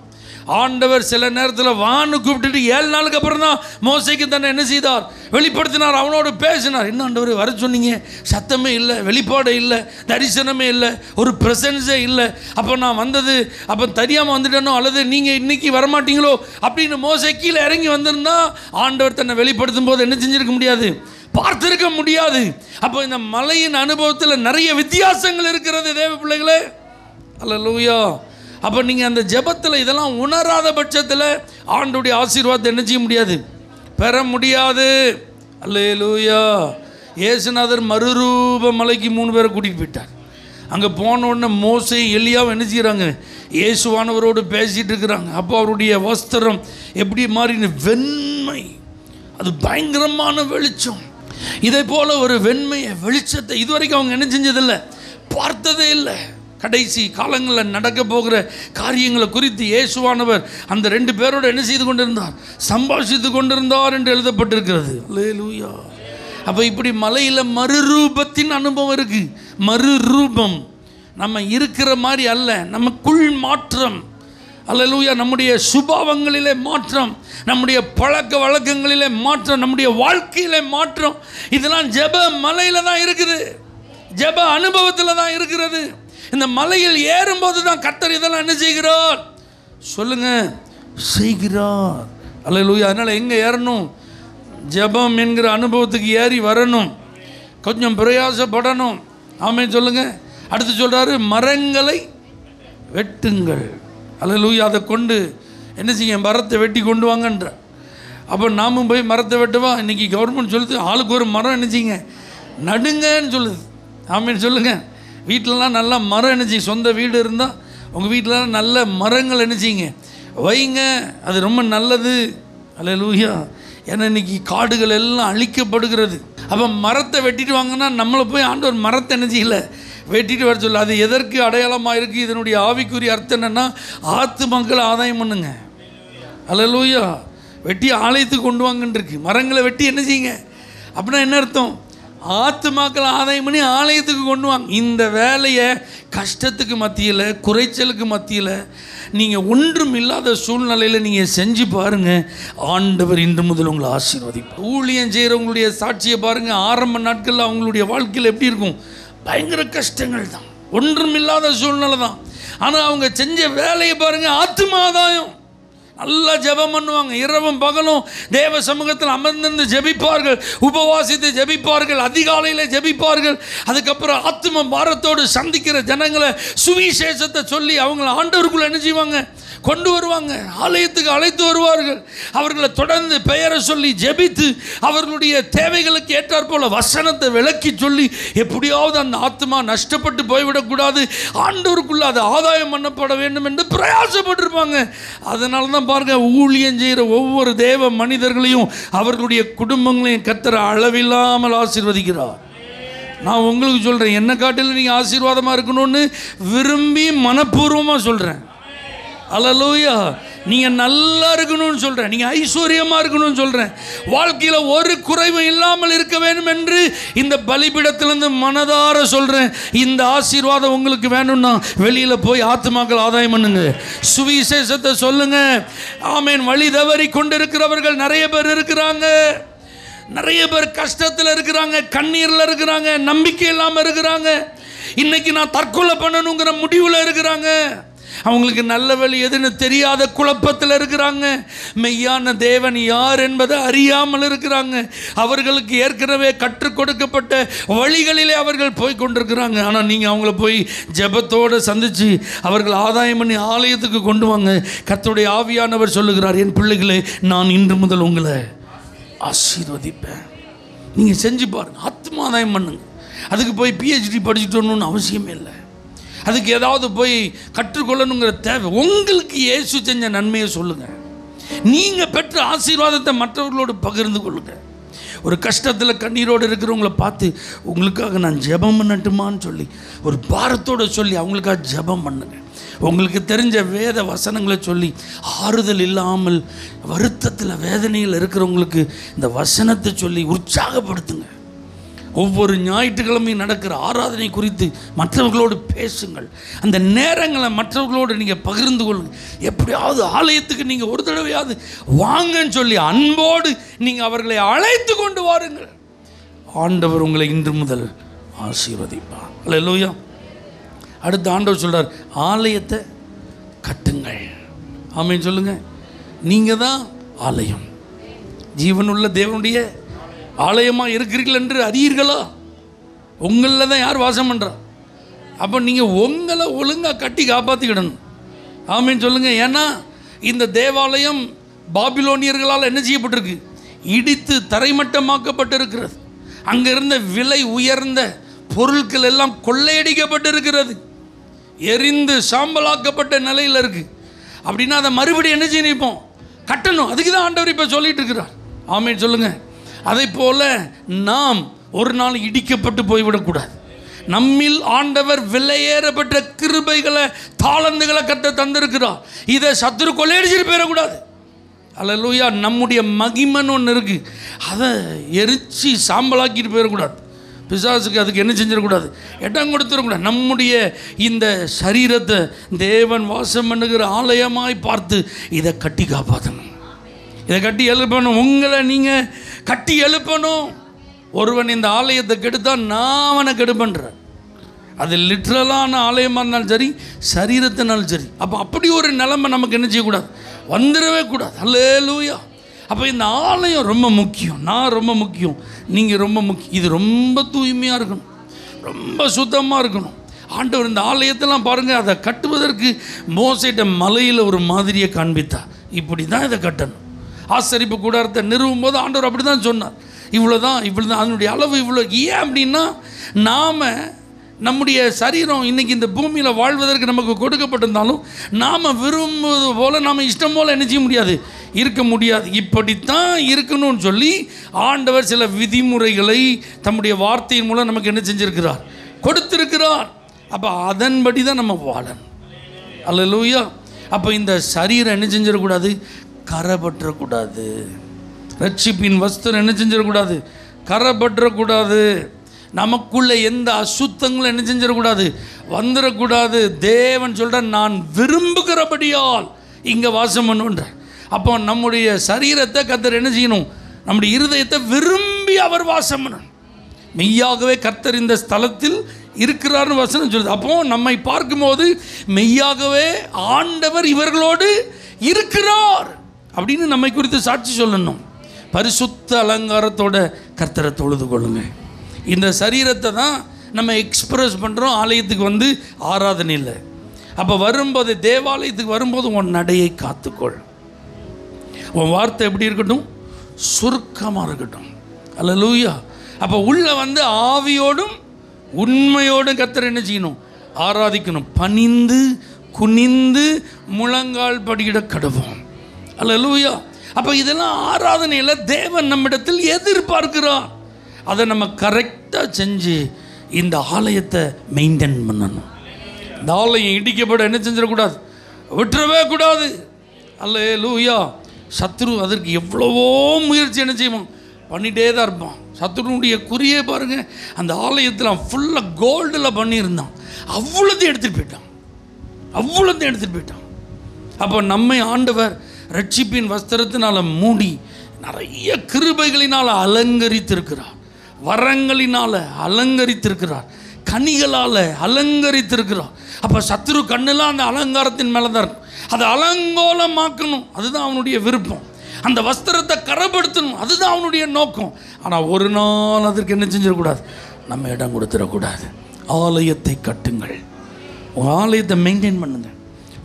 ஆண்டவர் சில நேரத்தில் வான்னு கூப்பிட்டுட்டு 7 நாளுக்கு அப்புறம் தான் மோசைக்கு தன்னை என்ன செய்தார், வெளிப்படுத்தினார். அவனோடு பேசினார். என்ன ஆண்டவர் வர சொன்னீங்க, சத்தமே இல்லை, வெளிப்பாடே இல்லை, தரிசனமே இல்லை, ஒரு ப்ரெசன்ஸே இல்லை. அப்போ நான் வந்தது அப்போ தெரியாமல் வந்துட்டேனோ, அல்லது நீங்கள் இன்னைக்கு வரமாட்டீங்களோ அப்படின்னு மோசை கீழே இறங்கி வந்திருந்தா ஆண்டவர் தன்னை வெளிப்படுத்தும் போது என்ன செஞ்சிருக்க முடியாது, பார்த்திருக்க முடியாது. அப்போ இந்த மலையின் அனுபவத்தில் நிறைய வித்தியாசங்கள் இருக்கிறது தேவ பிள்ளைகளே. அல்லேலூயா. அப்போ நீங்கள் அந்த ஜெபத்தில் இதெல்லாம் உணராத பட்சத்தில் ஆண்டவருடைய ஆசீர்வாதத்தை என்ன செய்ய முடியாது, பெற முடியாது. அல்லேலூயா. இயேசுநாதர் மறுரூப மலைக்கு 3 பேரை கூட்டிகிட்டு போயிட்டார். அங்கே போன உடனே மோசே எலியாவும் என்ன செய்கிறாங்க, இயேசுவானவரோடு பேசிகிட்டு இருக்கிறாங்க. அப்போ அவருடைய வஸ்திரம் எப்படி மாறின வெண்மை, அது பயங்கரமான வெளிச்சம். இதே போல் ஒரு வெண்மையை வெளிச்சத்தை இதுவரைக்கும் அவங்க என்ன செஞ்சதில்லை, பார்த்ததே இல்லை. கடைசி காலங்களில் நடக்க போகிற காரியங்களை குறித்து இயேசுவானவர் அந்த 2 பேரோடு என்ன செய்து கொண்டிருந்தார், சம்பாஷித்து கொண்டிருந்தார் என்று எழுதப்பட்டிருக்கிறது. அல்லேலூயா. அப்போ இப்படி மலையில் மறுரூபத்தின் அனுபவம் இருக்குது. மறுரூபம் நம்ம இருக்கிற மாதிரி அல்ல, நமக்குள் மாற்றம். அல்லேலூயா. நம்முடைய சுபாவங்களிலே மாற்றம், நம்முடைய பழக்க வழக்கங்களிலே மாற்றம், நம்முடைய வாழ்க்கையிலே மாற்றம். இதெல்லாம் ஜெப மலையில் தான் இருக்குது, ஜெப அனுபவத்தில் தான் இருக்கிறது. இந்த மலையில் ஏறும்போது தான் கர்த்தர் இதெல்லாம் என்ன செய்கிறார், சொல்லுங்க, செய்கிறார். அல்லேலூயா. அதனால் எங்கே ஏறணும், ஜெபம் என்கிற அனுபவத்துக்கு ஏறி வரணும், கொஞ்சம் பிரயாசப்படணும். ஆமென் சொல்லுங்க. அடுத்து சொல்கிறாரு, மரங்களை வெட்டுங்கள். அல்லேலூயா. அதை கொண்டு என்ன செய்ய, மரத்தை வெட்டி கொண்டு வாங்கன்ற. அப்போ நாமும் போய் மரத்தை வெட்டுவா. இன்றைக்கி கவர்மெண்ட் சொல்லுது ஆளுக்கு ஒரு மரம் என்ன செய்யுங்க, நடுங்கன்னு சொல்லுது. ஆமென் சொல்லுங்கள். வீட்டிலலாம் நல்லா மரம் என்ன செய்யும், சொந்த வீடு இருந்தால் உங்கள் வீட்டிலலாம் நல்ல மரங்கள் என்ன செய்யுங்க, வைங்க, அது ரொம்ப நல்லது. அல்லேலூயா. ஏன்னா இன்றைக்கி காடுகள் எல்லாம் அழிக்கப்படுகிறது. அப்போ மரத்தை வெட்டிட்டு வாங்கன்னா நம்மளை போய் ஆண்டவர் மரத்தை என்ன செய்யலை, வெட்டிட்டு வர சொல்ல. அது எதற்கு அடையாளமாக இருக்குது, இதனுடைய ஆவிக்குரிய அர்த்தம் என்னென்னா ஆத்துமக்களை ஆதாயம் பண்ணுங்க. அல்லேலூயா. வெட்டி ஆலயத்துக்கு கொண்டு வாங்கன்னு இருக்கு. மரங்களை வெட்டி என்ன செய்யுங்க அப்படின்னா என்ன அர்த்தம், ஆத்துமாக்களை ஆதாயம் பண்ணி ஆலயத்துக்கு கொண்டு வாங்க. இந்த வேலையை கஷ்டத்துக்கு மத்தியில், குறைச்சலுக்கு மத்தியில், நீங்கள் ஒன்றும் இல்லாத சூழ்நிலையில் நீங்கள் செஞ்சு பாருங்கள். ஆண்டவர் இன்று முதல் உங்களை ஆசீர்வதிப்பார். ஊழியம் செய்கிறவங்களுடைய சாட்சியை பாருங்கள். ஆரம்ப நாட்களில் அவங்களுடைய வாழ்க்கையில் எப்படி இருக்கும், பயங்கர கஷ்டங்கள் தான், ஒன்றும் இல்லாத சூழ்நிலை தான். ஆனால் அவங்க செஞ்ச வேலையை பாருங்கள், ஆத்தும ஆதாயம். நல்லா ஜெபம் பண்ணுவாங்க, இரவும் பகலும் தேவ சமூகத்தில் அமர்ந்திருந்து ஜெபிப்பார்கள், உபவாசித்து ஜெபிப்பார்கள், அதிகாலையில் ஜெபிப்பார்கள். அதுக்கப்புறம் ஆத்தும பாரத்தோடு சந்திக்கிற ஜனங்களை சுவிசேஷத்தை சொல்லி அவங்கள ஆண்டவருக்குள்ள என்ன செய்வாங்க, கொண்டு வருவாங்க, ஆலயத்துக்கு அழைத்து வருவார்கள். அவர்களை தொடர்ந்து பெயரை சொல்லி ஜெபித்து அவர்களுடைய தேவைகளுக்கு ஏற்றாற் போல வசனத்தை விளக்கி சொல்லி எப்படியாவது அந்த ஆத்மா நஷ்டப்பட்டு போய்விடக்கூடாது, ஆண்டவருக்குள்ள அது ஆதாயம் பண்ணப்பட வேண்டும் என்று பிரயாசப்பட்டிருப்பாங்க. அதனால தான் பாருங்க, ஊழியம் செய்கிற ஒவ்வொரு தேவ மனிதர்களையும் அவர்களுடைய குடும்பங்களையும் கர்த்தர் அளவில்லாமல் ஆசீர்வதிக்கிறார். நான் உங்களுக்கு சொல்கிறேன், என்ன காட்டில் நீங்கள் ஆசீர்வாதமாக இருக்கணும்னு விரும்பி மனப்பூர்வமாக சொல்கிறேன். அல்லேலூயா. நீங்கள் நல்லா இருக்கணும்னு சொல்கிறேன், நீங்கள் ஐஸ்வர்யமாக இருக்கணும்னு சொல்கிறேன், வாழ்க்கையில் ஒரு குறைவும் இல்லாமல் இருக்க வேண்டும் என்று இந்த பலிபீடத்திலிருந்து மனதார சொல்கிறேன். இந்த ஆசீர்வாதம் உங்களுக்கு வேணும்னா வெளியில் போய் ஆத்துமாக்கள் ஆதாயம் பண்ணுங்க, சுவிசேஷத்தை சொல்லுங்க. ஆமென். வழி தவறி கொண்டிருக்கிறவர்கள் நிறைய பேர் இருக்கிறாங்க, நிறைய பேர் கஷ்டத்தில் இருக்கிறாங்க, கண்ணீரில் இருக்கிறாங்க, நம்பிக்கை இல்லாமல் இருக்கிறாங்க, இன்னைக்கு நான் தற்கொலை பண்ணணுங்கிற முடிவில் இருக்கிறாங்க. அவங்களுக்கு நல்ல வழி எதுன்னு தெரியாத குழப்பத்தில் இருக்கிறாங்க. மெய்யான தேவன் யார் என்பதை அறியாமல் இருக்கிறாங்க. அவர்களுக்கு ஏற்கனவே கற்றுக் கொடுக்கப்பட்ட வழிகளிலே அவர்கள் போய் கொண்டிருக்கிறாங்க. ஆனால் நீங்கள் அவங்கள போய் ஜெபத்தோடு சந்தித்து அவர்கள் ஆதாயம் பண்ணி ஆலயத்துக்கு கொண்டு வாங்க. கர்த்தருடைய ஆவியானவர் சொல்லுகிறார், என் பிள்ளைகளே, நான் இன்று முதல் உங்களை ஆசீர்வதிப்பேன். நீங்கள் செஞ்சு பாருங்கள், ஆத்மாதாயம் பண்ணுங்க. அதுக்கு போய் PhD படிச்சுட்டு வரணும்னு அவசியமே இல்லை. அதுக்கு ஏதாவது போய் கற்றுக்கொள்ளணுங்கிற தேவை. உங்களுக்கு இயேசு செஞ்ச நன்மையை சொல்லுங்கள், நீங்கள் பெற்ற ஆசீர்வாதத்தை மற்றவர்களோடு பகிர்ந்து கொள்ளுங்கள். ஒரு கஷ்டத்தில் கண்ணீரோடு இருக்கிறவங்கள பார்த்து உங்களுக்காக நான் ஜெபம் பண்ணட்டுமான்னு சொல்லி ஒரு பாரத்தோடு சொல்லி அவங்களுக்காக ஜெபம் பண்ணுங்க. உங்களுக்கு தெரிஞ்ச வேத வசனங்களை சொல்லி ஆறுதல் இல்லாமல் வருத்தத்தில் வேதனையில் இருக்கிறவங்களுக்கு இந்த வசனத்தை சொல்லி உற்சாகப்படுத்துங்க. ஒவ்வொரு ஞாயிற்றுக்கிழமையும் நடக்கிற ஆராதனை குறித்து மற்றவர்களோடு பேசுங்கள். அந்த நேரங்களை மற்றவர்களோடு நீங்கள் பகிர்ந்து கொள்ளுங்கள். எப்படியாவது ஆலயத்துக்கு நீங்கள் ஒரு தடவையாவது வாங்கன்னு சொல்லி அன்போடு நீங்கள் அவர்களை அழைத்து கொண்டு வாருங்கள். ஆண்டவர் உங்களை இன்று முதல் ஆசீர்வதிப்பார். அல்லேலூயா. அடுத்த ஆண்டவர் சொல்கிறார், ஆலயத்தை கட்டுங்கள். ஆமென் சொல்லுங்கள். நீங்கள் தான் ஆலயம், ஜீவனுள்ள தேவனுடைய ஆலயமாக இருக்கிறீர்கள் என்று அறியீர்களா? உங்களில் தான் யார் வாசம் பண்ணுறா? அப்போ நீங்கள் உங்களை ஒழுங்காக கட்டி காப்பாற்றிக்கிடணும். ஆமென் சொல்லுங்கள். ஏன்னா இந்த தேவாலயம் பாபிலோனியர்களால் என்ன செய்யப்பட்டிருக்கு? இடித்து தரைமட்டமாக்கப்பட்டிருக்கிறது. அங்கே இருந்த விலை உயர்ந்த பொருட்கள் எல்லாம் கொள்ளையடிக்கப்பட்டிருக்கிறது. எரிந்து சாம்பலாக்கப்பட்ட நிலையில் இருக்குது. அப்படின்னா அதை மறுபடியும் என்ன செய்ய நினைப்போம்? கட்டணும். அதுக்கு தான் ஆண்டவர் இப்போ சொல்லிட்டு இருக்கிறார். ஆமென் சொல்லுங்கள். அதை போல நாம் ஒரு நாள் இடிக்கப்பட்டு போய்விடக்கூடாது. நம்மில் ஆண்டவர் விலையேறப்பட்ட கிருபைகளை தாளந்துகளை கட்ட தந்திருக்கிறார். இதை சத்துரு கொள்ளையடிச்சிட்டு போயிடக்கூடாது. அல்லேலூயா. நம்முடைய மகிமன் ஒன்று இருக்குது, அதை எரிச்சு சாம்பலாக்கிட்டு போயிடக்கூடாது. பிசாசுக்கு அதுக்கு என்ன செஞ்சிடக்கூடாது? இடம் கொடுத்துடக்கூடாது. நம்முடைய இந்த சரீரத்தை தேவன் வாசம் பண்ணுகிற ஆலயமாய் பார்த்து இதை கட்டி காப்பாற்றணும். இதை கட்டி எழுப்பணும். உங்களை நீங்கள் கட்டி எழுப்பணும். ஒருவன் இந்த ஆலயத்தை கெடுத்தால் நான் அவனை கெடுப்பேன்றார். அது லிட்ரலான ஆலயமாக இருந்தாலும் சரி, சரீரத்தினாலும் சரி. அப்போ அப்படி ஒரு நிலைமை நமக்கு என்ன செய்யக்கூடாது? வந்துடவே கூடாது. அல்லேலூயா. அப்போ இந்த ஆலயம் ரொம்ப முக்கியம். நான் ரொம்ப முக்கியம், நீங்கள் ரொம்ப முக்கியம். இது ரொம்ப தூய்மையாக இருக்கணும், ரொம்ப சுத்தமாக இருக்கணும். ஆண்டவர் இந்த ஆலயத்தெல்லாம் பாருங்கள், அதை கட்டுவதற்கு மோசேட்ட மலையில் ஒரு மாதிரியை காண்பித்தார். இப்படி தான் இதை கட்டணும். ஆசரிப்பு கூடாரத்தை நிறுவும் போது ஆண்டவர் அப்படி தான் சொன்னார். இவ்வளோ தான் அதனுடைய அளவு இவ்வளோ. ஏன் அப்படின்னா நாம் நம்முடைய சரீரம் இன்றைக்கி இந்த பூமியில் வாழ்வதற்கு நமக்கு கொடுக்கப்பட்டிருந்தாலும் நாம் விரும்புவது போல் நாம் இஷ்டம் போல் என்ன செய்ய முடியாது? இருக்க முடியாது. இப்படித்தான் இருக்கணும்னு சொல்லி ஆண்டவர் சில விதிமுறைகளை தம்முடைய வார்த்தையின் மூலம் நமக்கு என்ன செஞ்சிருக்கிறார்? கொடுத்திருக்கிறார். அப்போ அதன்படி தான் நம்ம வாழணும். அல்லேலூயா. அப்போ இந்த சரீரம் என்ன செஞ்சிடக்கூடாது? கரைபற்றக்கூடாது. ரட்சிப்பின் வஸ்திரம் என்ன செஞ்சிடக்கூடாது? கரைபற்றக்கூடாது. நமக்குள்ளே எந்த அசுத்தங்களும் என்ன செஞ்சிடக்கூடாது? வந்துடக்கூடாது. தேவன் சொல்கிற, நான் விரும்புகிறபடியால் இங்கே வாசம் பண்ணுன்ற. அப்போ நம்முடைய சரீரத்தை கர்த்தர் என்ன செய்யணும்? நம்முடைய இருதயத்தை விரும்பி அவர் வாசம் பண்ணணும். மெய்யாகவே கர்த்தர் இந்த ஸ்தலத்தில் இருக்கிறார்னு வசனம் சொல்லுது. அப்போ நம்மை பார்க்கும்போது மெய்யாகவே ஆண்டவர் இவர்களோடு இருக்கிறார் அப்படின்னு நம்மை குறித்து சாட்சி சொல்லணும். பரிசுத்த அலங்காரத்தோட கர்த்தரை தொழுது கொள்ளுங்க. இந்த சரீரத்தை தான் நம்ம எக்ஸ்பிரஸ் பண்ணுறோம் ஆலயத்துக்கு வந்து ஆராதனை இல்லை. அப்போ வரும்போது தேவாலயத்துக்கு வரும்போது உன் நடையை காத்துக்கொள். உன் வார்த்தை எப்படி இருக்கட்டும்? சுருக்கமாக இருக்கட்டும். அல்லேலூயா. அப்போ உள்ளே வந்து ஆவியோடும் உண்மையோடும் கர்த்தரை என்ன செய்யணும்? ஆராதிக்கணும். பணிந்து குனிந்து முழங்கால் படியிட கடவோம். அல்லேலூயா. அப்போ இதெல்லாம் ஆராதனையில் தேவன் நம்மிடத்தில் எதிர்பார்க்கிறார். அதை நம்ம கரெக்டாக செஞ்சு இந்த ஆலயத்தை மெயின்டைன் பண்ணணும். இந்த ஆலயம் இடிக்கப்பட என்ன செஞ்சிடக்கூடாது? விட்டுறவே கூடாது. அல்லேலூயா. சத்ரு அதற்கு எவ்வளவோ முயற்சி என்ன செய்வோம்? பண்ணிகிட்டே தான் இருப்பான். சத்ருனுடைய குறியே பாருங்கள், அந்த ஆலயத்தில் ஃபுல்லாக கோல்டில் பண்ணியிருந்தான். அவ்வளோத்தையும் எடுத்துகிட்டு போயிட்டான். அப்போ நம்மை ஆண்டவர் ரட்சிப்பின் வஸ்திரத்தினால் மூடி நிறைய கிருபைகளினால் அலங்கரித்திருக்கிறார். வரங்களினால் அலங்கரித்திருக்கிறார். கனிகளால் அலங்கரித்திருக்கிறார். அப்போ சத்ரு கண்ணெல்லாம் அந்த அலங்காரத்தின் மேலே தான் இருக்கும். அதை அலங்கோலமாக்கணும், அதுதான் அவனுடைய விருப்பம். அந்த வஸ்திரத்தை கரைப்படுத்தணும், அதுதான் அவனுடைய நோக்கம். ஆனால் ஒரு நாள் அதற்கு என்ன செஞ்சிடக்கூடாது? நம்ம இடம் கொடுத்துடக்கூடாது. ஆலயத்தை கட்டுங்கள். உங்கள் ஆலயத்தை மெயின்டைன் பண்ணுங்கள்.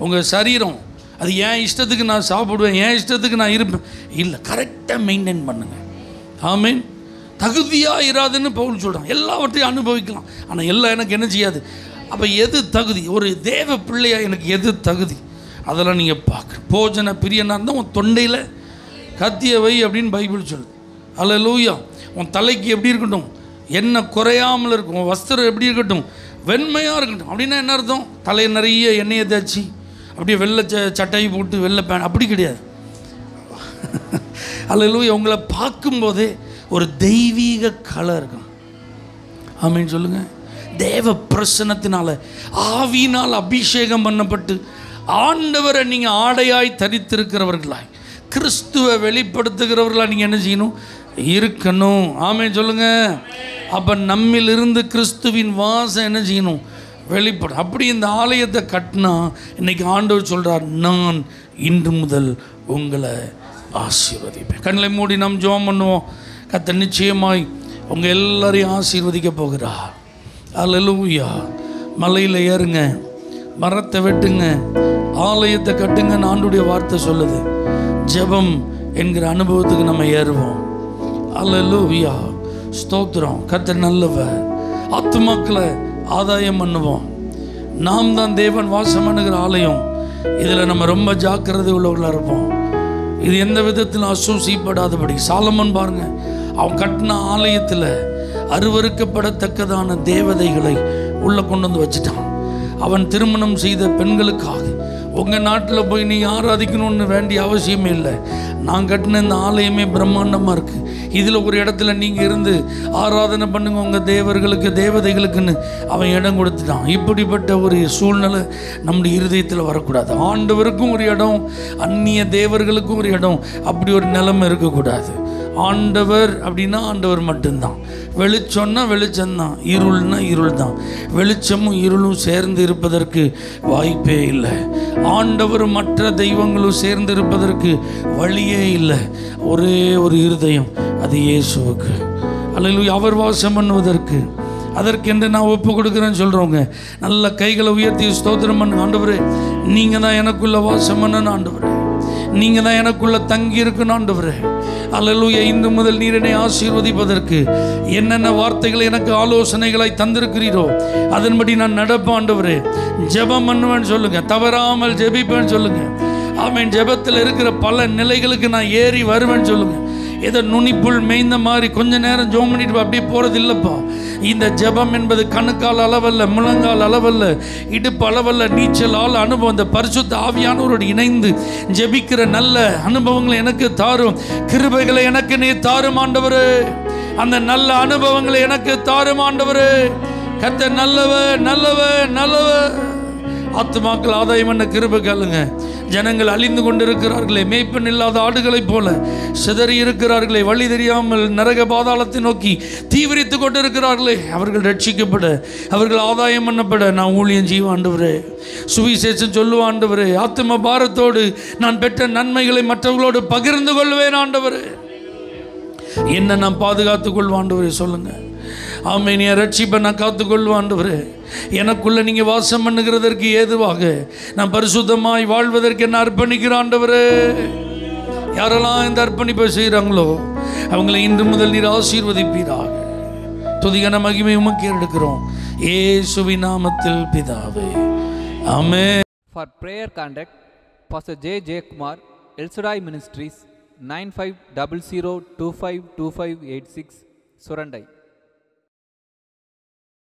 உங்கள் சரீரம் அது என் இஷ்டத்துக்கு நான் சாப்பிடுவேன், என் இஷ்டத்துக்கு நான் இருப்பேன் இல்லை, கரெக்டாக மெயின்டைன் பண்ணுங்கள். ஆமீன். தகுதியாக இராதுன்னு பவுல் சொல்கிறான். எல்லாவற்றையும் அனுபவிக்கலாம், ஆனால் எல்லாம் எனக்கு என்ன செய்யாது. அப்போ எது தகுதி? ஒரு தேவ பிள்ளையாக எனக்கு எது தகுதி? அதெல்லாம் நீங்கள் பார்க்க. போஜன பிரியனாக இருந்தால் உன் தொண்டையில் கத்திய வை அப்படின்னு பைபிள் சொல்லுது. அல்லேலூயா. உன் தலைக்கு எப்படி இருக்கட்டும்? என்ன குறையாமல் இருக்கும். உன் வஸ்திரம் எப்படி இருக்கட்டும்? வெண்மையாக இருக்கட்டும். அப்படின்னா என்ன அர்த்தம்? தலையை நிறைய எண்ணெயை தேய்ச்சி அப்படியே வெள்ளை சட்டையை போட்டு வெள்ளை பேன் அப்படி கிடையாது. அல்லேலூயா. உங்களை பார்க்கும்போதே ஒரு தெய்வீக கலர் இருக்கும். ஆமீன் சொல்லுங்கள். தேவ பிரசன்னத்தினால ஆவியினால் அபிஷேகம் பண்ணப்பட்டு ஆண்டவரை நீங்கள் ஆடையாய் தரித்திருக்கிறவர்களாய் கிறிஸ்துவை வெளிப்படுத்துகிறவர்களாக நீங்கள் என்ன செய்யணும்? இருக்கணும். ஆமீன் சொல்லுங்கள். அப்போ நம்மிலிருந்து கிறிஸ்துவின் வாசம் என்ன செய்யணும்? வெளிப்படும். அப்படி இந்த ஆலயத்தை கட்டினா இன்னைக்கு ஆண்டவர் சொல்கிறார், நான் இன்று முதல் உங்களை ஆசீர்வதிப்பேன். கண்களை மூடி நாம் ஜெபம் பண்ணுவோம். கர்த்தர் நிச்சயமாய் உங்கள் எல்லாரையும் ஆசீர்வதிக்க போகிறார். அல்லேலூயா. மலையில் ஏறுங்க, மரத்தை வெட்டுங்க, ஆலயத்தை கட்டுங்கன்னு ஆண்டுடைய வார்த்தை சொல்லுது. ஜெபம் என்கிற அனுபவத்துக்கு நம்ம ஏறுவோம். அல்லேலூயா. ஸ்தோத்திரம். கர்த்தர் நல்லவர். ஆத்துமாக்களை ஆதாயம் பண்ணுவோம். நாம் தான் தேவன் வாசம் பண்ணுகிற ஆலயம். இதில் நம்ம ரொம்ப ஜாக்கிரதை உள்ளவர்களாக இருப்போம். இது எந்த விதத்தில் அசூசிப்படாதபடி. சாலமன் பாருங்க, அவன் கட்டின ஆலயத்தில் அருவருக்கப்படத்தக்கதான தேவதைகளை உள்ளே கொண்டு வந்து வச்சுட்டான். அவன் திருமணம் செய்த பெண்களுக்காக உங்கள் நாட்டில் போய் நீங்கள் ஆராதிக்கணும்னு வேண்டிய அவசியமே இல்லை. நான் கட்டின இந்த ஆலயமே பிரம்மாண்டமாக இருக்குது. இதில் ஒரு இடத்துல நீங்கள் இருந்து ஆராதனை பண்ணுங்க உங்கள் தேவர்களுக்கு தேவதைகளுக்குன்னு அவன் இடம் கொடுத்துட்டான். இப்படிப்பட்ட ஒரு சூழ்நிலை நம்முடைய இருதயத்தில் வரக்கூடாது. ஆண்டவருக்கும் ஒரு இடம், அந்நிய தேவர்களுக்கும் ஒரு இடம், அப்படி ஒரு நிலைமை இருக்கக்கூடாது. ஆண்டவர் அப்படின்னா ஆண்டவர் மட்டும்தான். வெளிச்சம்னா வெளிச்சம்தான், இருள்னா இருள் தான். வெளிச்சமும் இருளும் சேர்ந்து இருப்பதற்கு வாய்ப்பே இல்லை. ஆண்டவரும் மற்ற தெய்வங்களும் சேர்ந்து இருப்பதற்கு வழியே இல்லை. ஒரே ஒரு இருதயம், அது இயேசுவுக்கு. அல்லேலூயா. அவர் வாசம் பண்ணுவதற்கு அதற்கென்று நான் ஒப்பு கொடுக்குறேன்னு சொல்கிறவங்க நல்ல கைகளை உயர்த்தி ஸ்தோத்திரம் பண்ணு. ஆண்டவரே, நீங்கள் தான் எனக்குள்ள வாசம் பண்ணணும். ஆண்டவரே, நீங்கள் தான் எனக்குள்ள தங்கி இருக்கணும். ஆண்டவரே, அல்லேலூயா. இன்று முதல் நீர் என்னை ஆசீர்வதிப்பதற்கு என்னென்ன வார்த்தைகளை எனக்கு ஆலோசனைகளை தந்திருக்கிறீரோ அதன்படி நான் நடப்பேன். ஆண்டவரே, ஜெபம் பண்ணுவேன்னு சொல்லுங்க, தவறாமல் ஜெபிப்பேன்னு சொல்லுங்க. ஆமென். ஜெபத்தில் இருக்கிற பல நிலைகளுக்கு நான் ஏறி வருவேன்னு சொல்லுங்க. ஏதோ நுனிப்புள் மேய்ந்த மாதிரி கொஞ்ச நேரம் ஜெபம் பண்ணிட்டு அப்படியே போகிறது இல்லைப்பா. இந்த ஜெபம் என்பது கணுக்கால் அளவல்ல, முழங்கால் அளவல்ல, இடுப்பு அளவல்ல, நீச்சல் ஆள் அனுபவம். இந்த பரிசுத்த ஆவியானவரோடு இணைந்து ஜெபிக்கிற நல்ல அனுபவங்களை எனக்கு தாரும். கிருபைகளை எனக்கு நீ தாரும் ஆண்டவரே. அந்த நல்ல அனுபவங்களை எனக்கு தாரும் ஆண்டவரே. கர்த்தர் நல்லவர், நல்லவர், நல்லவர். ஆத்துமாக்கள் ஆதாயம் என்ன கிருபை கேளுங்க. ஜனங்கள் அழிந்து கொண்டிருக்கிறார்களே, மேய்ப்பன் இல்லாத ஆடுகளைப் போல சிதறி இருக்கிறார்களே, வழி தெரியாமல் நரக பாதாளத்தை நோக்கி தீவிரித்து கொண்டிருக்கிறார்களே, அவர்கள் ரட்சிக்கப்பட, அவர்கள் ஆதாயம் பண்ணப்பட நான் ஊழியம் செய்வேன் ஆண்டவரே. சுவிசேஷம் சொல்லுவேன் ஆண்டவரே. ஆத்தும பாரத்தோடு நான் பெற்ற நன்மைகளை மற்றவர்களோடு பகிர்ந்து கொள்வேன் ஆண்டவரே. என்ன நான் பாதுகாத்துக் கொள்வேன் ஆண்டவரே. சொல்லுங்க. ஆமென். என் ரட்சிப்பை நான் காத்துக்கொள்வேன் ஆண்டவரே. எனக்குள்ள நீங்க வாசம் பண்ணுகிறதற்கு ஏதுவாக நான் பரிசுத்தமாய் வாழ்வதற்கு என்ன அர்ப்பணிக்கிறேன் ஆண்டவரே. யாரெல்லாம் இந்த அர்ப்பணிப்பை செய்கிறாங்களோ அவங்களை இன்று முதல் நீர் ஆசீர்வதிப்பீராக. துதிகன மகிமை உமக்கு எடுக்கிறோம் இயேசுவின் நாமத்தில் பிதாவே, ஆமென். For prayer contact Pastor J. J. Kumar, El Shaddai Ministries, 9500252586, Surandai.